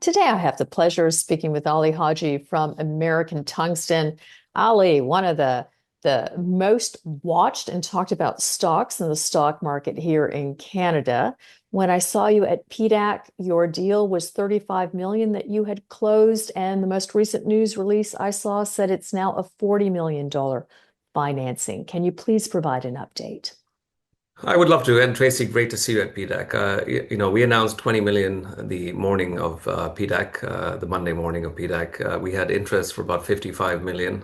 Today, I have the pleasure of speaking with Ali Haji from American Tungsten. Ali, one of the most watched and talked about stocks in the stock market here in Canada. When I saw you at PDAC, your deal was 35 million that you had closed, and the most recent news release I saw said it's now a $40 million financing. Can you please provide an update? I would love to. And Tracy, great to see you at PDAC. We announced 20 million the morning of PDAC, the Monday morning of PDAC. We had interest for about 55 million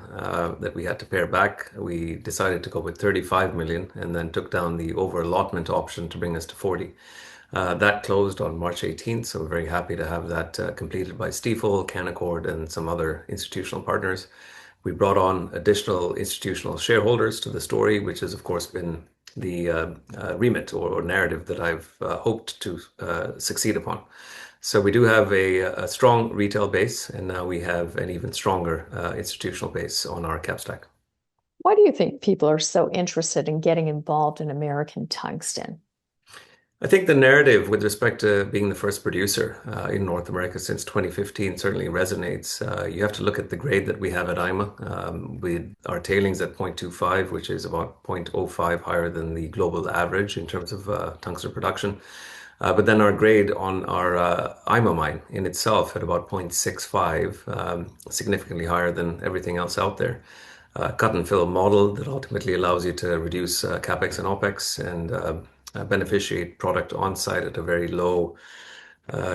that we had to pare back. We decided to go with 35 million and then took down the over-allotment option to bring us to 40. That closed on March 18th, so we're very happy to have that completed by Stifel, Canaccord, and some other institutional partners. We brought on additional institutional shareholders to the story, which has, of course, been the remit or narrative that I've hoped to succeed upon. So we do have a strong retail base, and now we have an even stronger institutional base on our cap stack. Why do you think people are so interested in getting involved in American Tungsten? I think the narrative with respect to being the first producer in North America since 2015 certainly resonates. You have to look at the grade that we have at IMA with our tailings at 0.25, which is about 0.05 higher than the global average in terms of tungsten production. But then our grade on our IMA mine in itself at about 0.65, significantly higher than everything else out there. Cut and fill model that ultimately allows you to reduce capex and opex and beneficiate product on site at a very low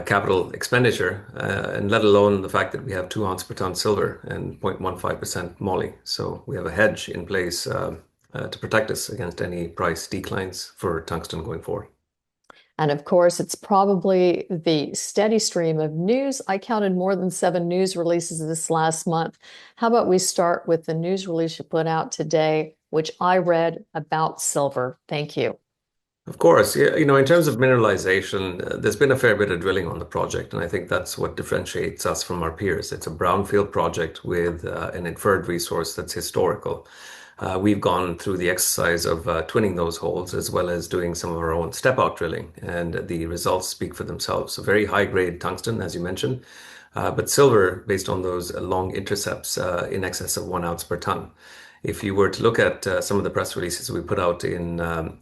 capital expenditure, and let alone the fact that we have 2 ounce per ton silver and 0.15% moly. So we have a hedge in place to protect us against any price declines for tungsten going forward. And of course, it's probably the steady stream of news. I counted more than 7 news releases this last month. How about we start with the news release you put out today, which I read about silver? Thank you. Of course, yeah, in terms of mineralization, there's been a fair bit of drilling on the project, and I think that's what differentiates us from our peers. It's a brownfield project with an inferred resource that's historical. We've gone through the exercise of twinning those holes as well as doing some of our own step-out drilling, and the results speak for themselves. So very high-grade tungsten, as you mentioned, but silver based on those long intercepts in excess of 1 ounce per ton. If you were to look at some of the press releases we put out in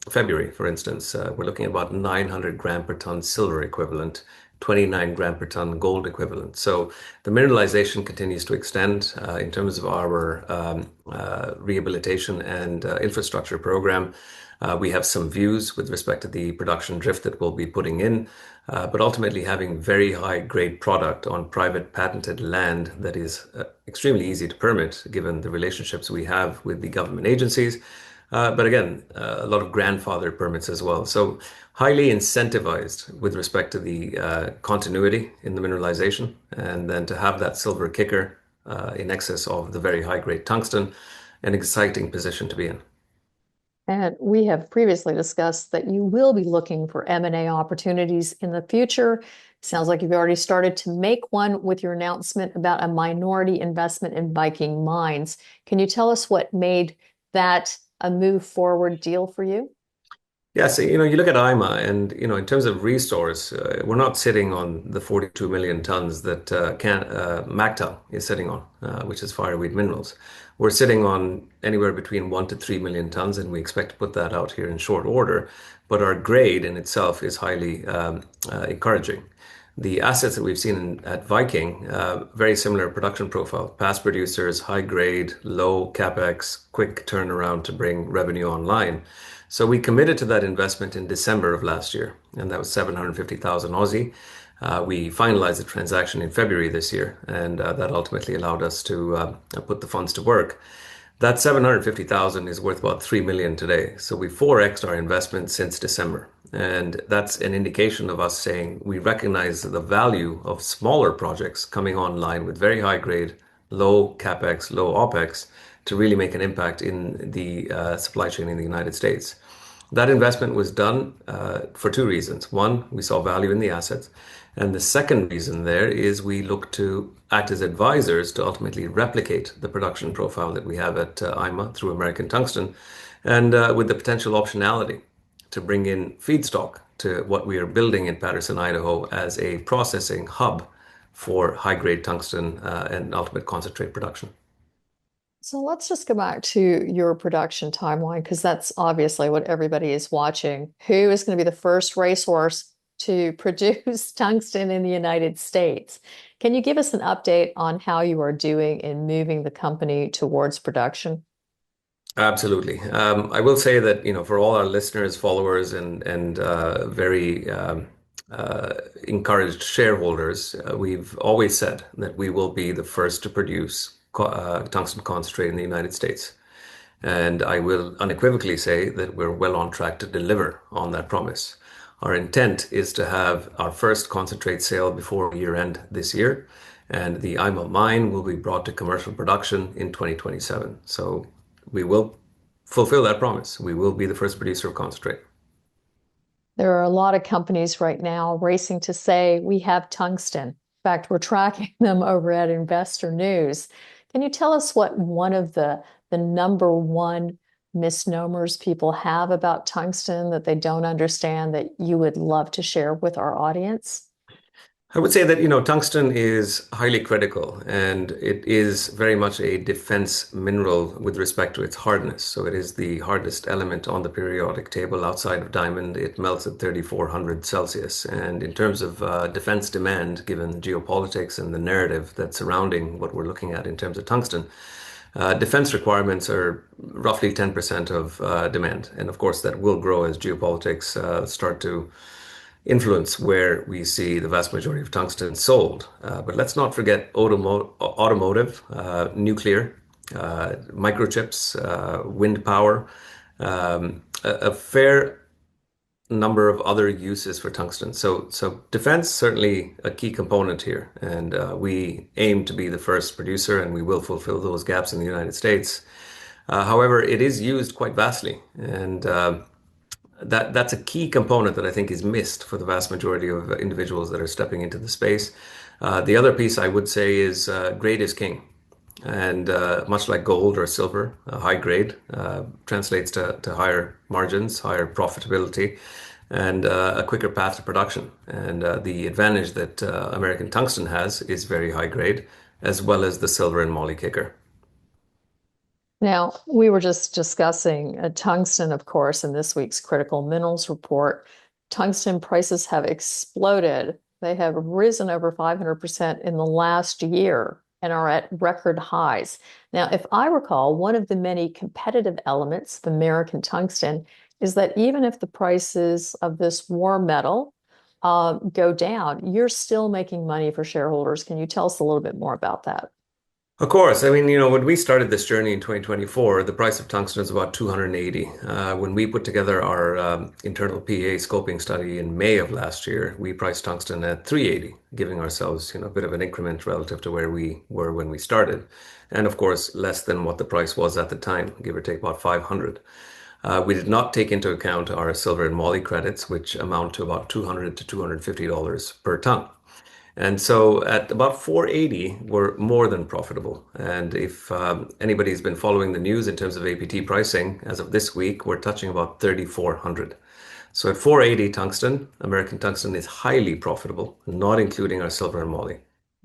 February, for instance, we're looking at about 900 gram per ton silver equivalent, 29 gram per ton gold equivalent. So the mineralization continues to extend in terms of our rehabilitation and infrastructure program. We have some views with respect to the production drift that we'll be putting in, but ultimately having very high grade product on private patented land that is extremely easy to permit given the relationships we have with the government agencies. But again, a lot of grandfather permits as well. So highly incentivized with respect to the continuity in the mineralization, and then to have that silver kicker in excess of the very high grade tungsten, an exciting position to be in. And we have previously discussed that you will be looking for M&A opportunities in the future. Sounds like you've already started to make one with your announcement about a minority investment in Viking Mines. Can you tell us what made that a move forward deal for you? Yeah, so you look at IMA, and in terms of resource, we're not sitting on the 42 million tons that Mactal is sitting on, which is fireweed minerals. We're sitting on anywhere between 1 to 3 million tons, and we expect to put that out here in short order. But our grade in itself is highly encouraging. The assets that we've seen at Viking, very similar production profile, past producers, high grade, low capex, quick turnaround to bring revenue online. So we committed to that investment in December of last year, and that was 750,000 Aussie. We finalized the transaction in February this year, and that ultimately allowed us to put the funds to work. That 750,000 is worth about 3 million today. So we 4x'd our investment since December. And that's an indication of us saying we recognize the value of smaller projects coming online with very high grade, low capex, low opex to really make an impact in the supply chain in the United States. That investment was done for 2 reasons. One, we saw value in the assets. And the second reason there is we look to act as advisors to ultimately replicate the production profile that we have at IMA through American Tungsten, and with the potential optionality to bring in feedstock to what we are building in Patterson, Idaho, as a processing hub for high-grade tungsten and ultimate concentrate production. So let's just go back to your production timeline, because that's obviously what everybody is watching. Who is going to be the first racehorse to produce tungsten in the United States? Can you give us an update on how you are doing in moving the company towards production? Absolutely. I will say that, for all our listeners, followers, and very encouraged shareholders, we've always said that we will be the first to produce tungsten concentrate in the United States. And I will unequivocally say that we're well on track to deliver on that promise. Our intent is to have our first concentrate sale before year end this year, and the IMA mine will be brought to commercial production in 2027. So we will fulfill that promise. We will be the first producer of concentrate. There are a lot of companies right now racing to say we have tungsten. In fact, we're tracking them over at InvestorNews. Can you tell us what one of the number one misnomers people have about tungsten that they don't understand that you would love to share with our audience? I would say that, tungsten is highly critical and it is very much a defense mineral with respect to its hardness. So it is the hardest element on the periodic table outside of diamond. It melts at 3,400 Celsius. And in terms of defense demand, given geopolitics and the narrative that's surrounding what we're looking at in terms of tungsten, defense requirements are roughly 10% of demand. And of course, that will grow as geopolitics start to influence where we see the vast majority of tungsten sold. But let's not forget automotive, nuclear, microchips, wind power, a fair number of other uses for tungsten. So defense certainly a key component here, and we aim to be the first producer, and we will fulfill those gaps in the United States. However, it is used quite vastly, and that's a key component that I think is missed for the vast majority of individuals that are stepping into the space. The other piece I would say is grade is king. And much like gold or silver, high grade translates to higher margins, higher profitability, and a quicker path to production. And the advantage that American Tungsten has is very high grade, as well as the silver and moly kicker. Now, we were just discussing tungsten, of course, in this week's Critical Minerals Report. Tungsten prices have exploded. They have risen over 500% in the last year and are at record highs. Now, if I recall, one of the many competitive elements of American Tungsten is that even if the prices of this war metal go down, you're still making money for shareholders. Can you tell us a little bit more about that? Of course. I mean, when we started this journey in 2024, the price of tungsten was about 280. When we put together our internal PEA scoping study in May of last year, we priced tungsten at 380, giving ourselves, a bit of an increment relative to where we were when we started. And of course, less than what the price was at the time, give or take about 500. We did not take into account our silver and moly credits, which amount to about $200 to $250 per ton. And so at about 480, we're more than profitable. And if anybody's been following the news in terms of APT pricing, as of this week, we're touching about 3,400. So at 480 tungsten, American Tungsten is highly profitable, not including our silver and moly.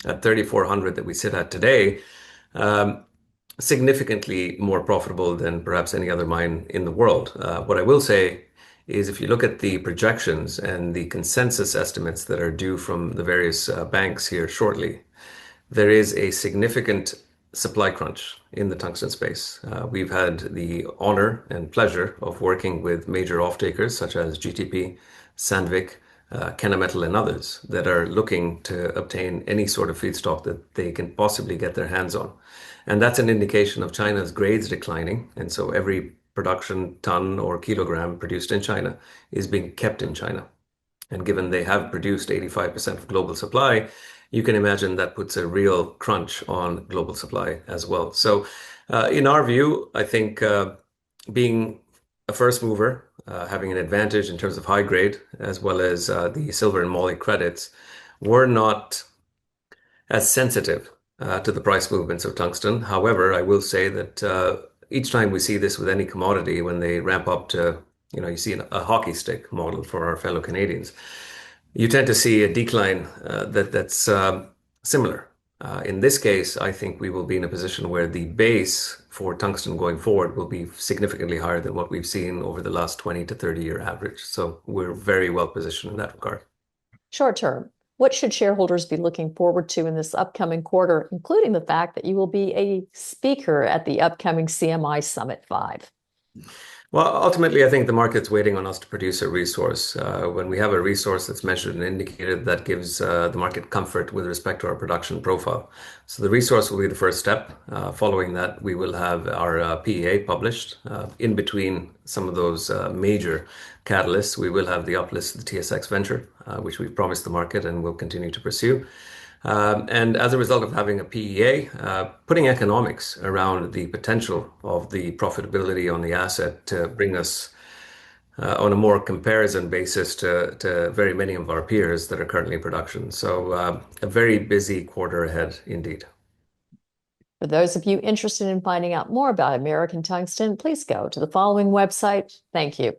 At 3,400 that we sit at today, significantly more profitable than perhaps any other mine in the world. What I will say is if you look at the projections and the consensus estimates that are due from the various banks here shortly, there is a significant supply crunch in the tungsten space. We've had the honor and pleasure of working with major off-takers such as GTP, Sandvik, Kennametal, and others that are looking to obtain any sort of feedstock that they can possibly get their hands on. And that's an indication of China's grades declining. And so every production ton or kilogram produced in China is being kept in China. And given they have produced 85% of global supply, you can imagine that puts a real crunch on global supply as well. So in our view, I think being a first mover, having an advantage in terms of high grade, as well as the silver and moly credits, we're not as sensitive to the price movements of tungsten. However, I will say that each time we see this with any commodity, when they ramp up to you see a hockey stick model for our fellow Canadians. You tend to see a decline that's similar. In this case, I think we will be in a position where the base for tungsten going forward will be significantly higher than what we've seen over the last 20 to 30-year average. So we're very well positioned in that regard. Short term, what should shareholders be looking forward to in this upcoming quarter, including the fact that you will be a speaker at the upcoming CMI Summit 5? Well, ultimately, I think the market's waiting on us to produce a resource. When we have a resource that's measured and indicated, that gives the market comfort with respect to our production profile. So the resource will be the first step. Following that, we will have our PEA published. In between some of those major catalysts, we will have the uplist of the TSX Venture, which we've promised the market and will continue to pursue. And as a result of having a PEA, putting economics around the potential of the profitability on the asset to bring us on a more comparison basis to very many of our peers that are currently in production. So a very busy quarter ahead indeed. For those of you interested in finding out more about American Tungsten, please go to the following website. Thank you.